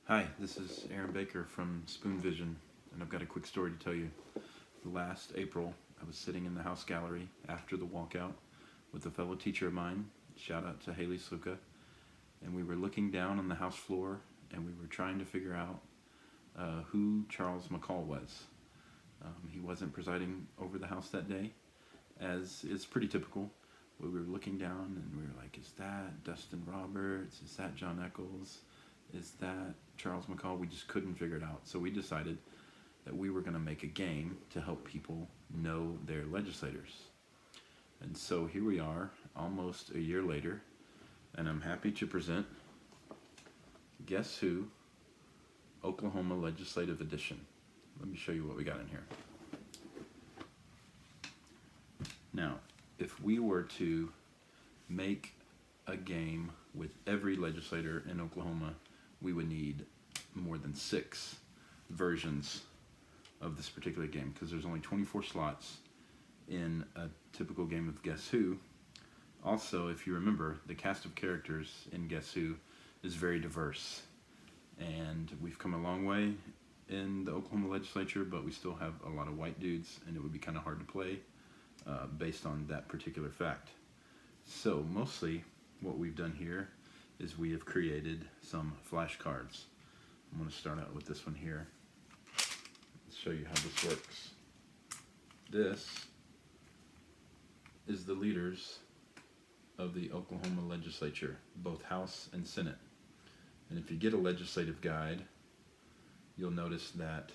Hi, this is Aaron Baker from Spoon Vision, and I've got a quick story to tell you. Last April, I was sitting in the house gallery after the walkout with a fellow teacher of mine, shout out to Haley Sluka, and we were looking down on the house floor and we were trying to figure out who Charles McCall was. He wasn't presiding over the house that day, as is pretty typical. We were looking down and we were like, is that Dustin Roberts? Is that John Eccles? Is that Charles McCall? We just couldn't figure it out. So we decided that we were going to make a game to help people know their legislators. And so here we are, almost a year later, and I'm happy to present Guess Who? Oklahoma Legislative Edition. Let me show you what we got in here. Now, if we were to make a game with every legislator in Oklahoma, we would need more than 6 versions of this particular game, because there's only 24 slots in a typical game of Guess Who. Also, if you remember, the cast of characters in Guess Who is very diverse, and we've come a long way in the Oklahoma legislature, but we still have a lot of white dudes, and it would be kind of hard to play based on that particular fact. So mostly what we've done here is we have created some flashcards. I'm going to start out with this one here. Let's show you how this works. This is the leaders of the Oklahoma legislature, both House and Senate. And if you get a legislative guide, you'll notice that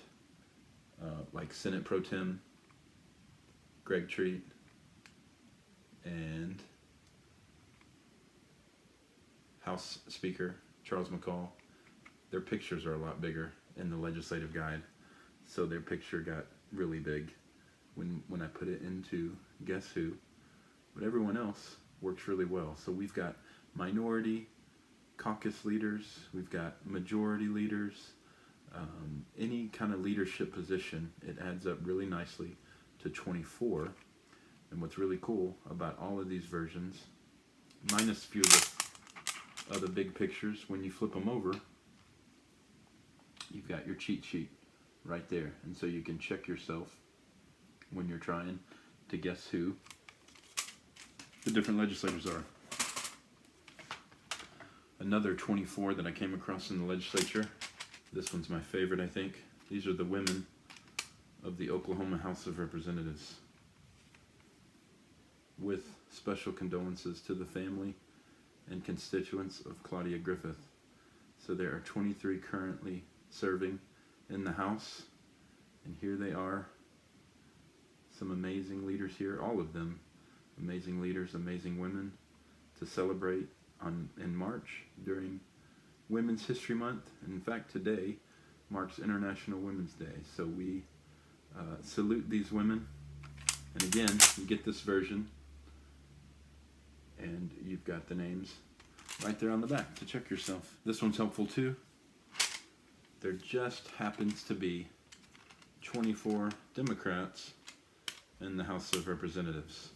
like Senate Pro Tem Greg Treat and House Speaker Charles McCall, their pictures are a lot bigger in the legislative guide. So their picture got really big when I put it into Guess Who. But everyone else works really well. So we've got minority caucus leaders, we've got majority leaders, any kind of leadership position, it adds up really nicely to 24. And what's really cool about all of these versions, minus a few of the big pictures, when you flip them over, you've got your cheat sheet right there. And so you can check yourself when you're trying to guess who the different legislators are. Another 24 that I came across in the legislature, this one's my favorite, I think. These are the women of the Oklahoma House of Representatives. With special condolences to the family and constituents of Claudia Griffith. So there are 23 currently serving in the House, and here they are. Some amazing leaders here, all of them amazing leaders, amazing women to celebrate in March during Women's History Month. And in fact, today marks International Women's Day. So we salute these women. And again, you get this version, and you've got the names right there on the back to check yourself. This one's helpful too. There just happens to be 24 Democrats in the House of Representatives.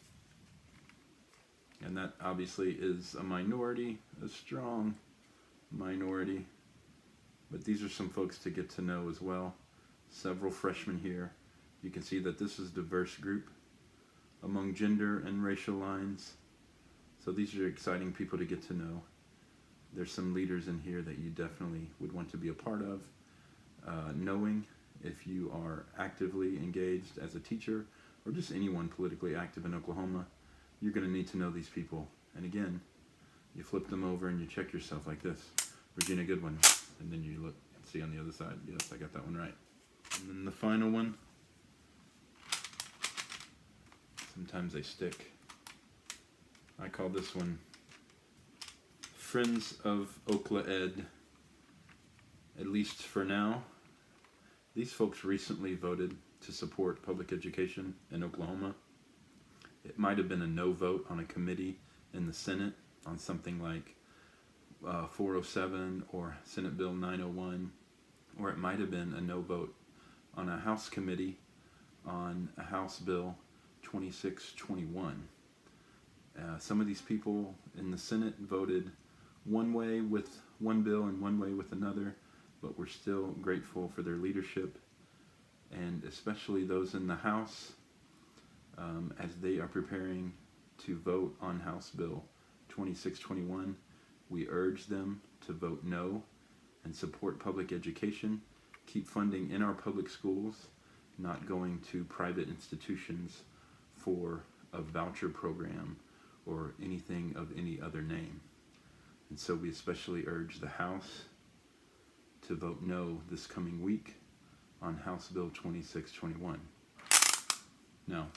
And that obviously is a minority, a strong minority. But these are some folks to get to know as well. Several freshmen here. You can see that this is a diverse group among gender and racial lines. So these are exciting people to get to know. There's some leaders in here that you definitely would want to be a part of. Knowing if you are actively engaged as a teacher or just anyone politically active in Oklahoma, you're going to need to know these people. And again, you flip them over and you check yourself like this. Regina Goodwin. And then you look and see on the other side. Yes, I got that one right. And then the final one. Sometimes they stick. I call this one Friends of Okla Ed, at least for now. These folks recently voted to support public education in Oklahoma. It might have been a no vote on a committee in the Senate on something like 407 or Senate Bill 901, or it might have been a no vote on a House committee on a House Bill 2621. Some of these people in the Senate voted one way with one bill and one way with another. but we're still grateful for their leadership, and especially those in the House, as they are preparing to vote on House Bill 2621. We urge them to vote no and support public education, keep funding in our public schools, not going to private institutions for a voucher program or anything of any other name. And so we especially urge the House to vote no this coming week on House Bill 2621. Now,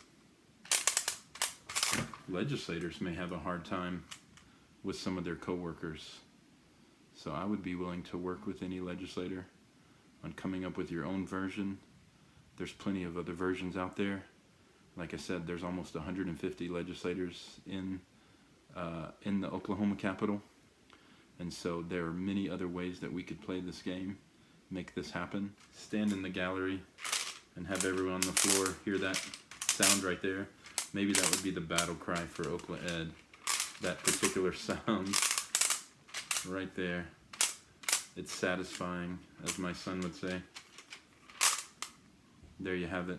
legislators may have a hard time with some of their coworkers, so I would be willing to work with any legislator on coming up with your own version. There's plenty of other versions out there. Like I said, there's almost 150 legislators in the Oklahoma Capitol, and so there are many other ways that we could play this game, make this happen. Stand in the gallery and have everyone on the floor hear that sound right there. Maybe that would be the battle cry for Okla Ed. That particular sound right there. It's satisfying, as my son would say. There you have it.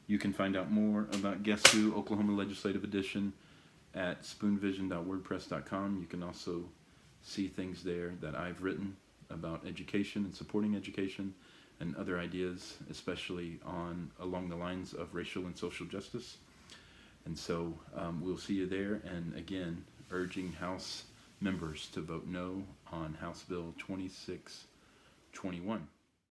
You can find out more about Guess Who Oklahoma Legislative Edition at spoonvision.wordpress.com. You can also see things there that I've written about education and supporting education and other ideas, especially along the lines of racial and social justice. And so we'll see you there, and again, urging House members to vote no on House Bill 2621.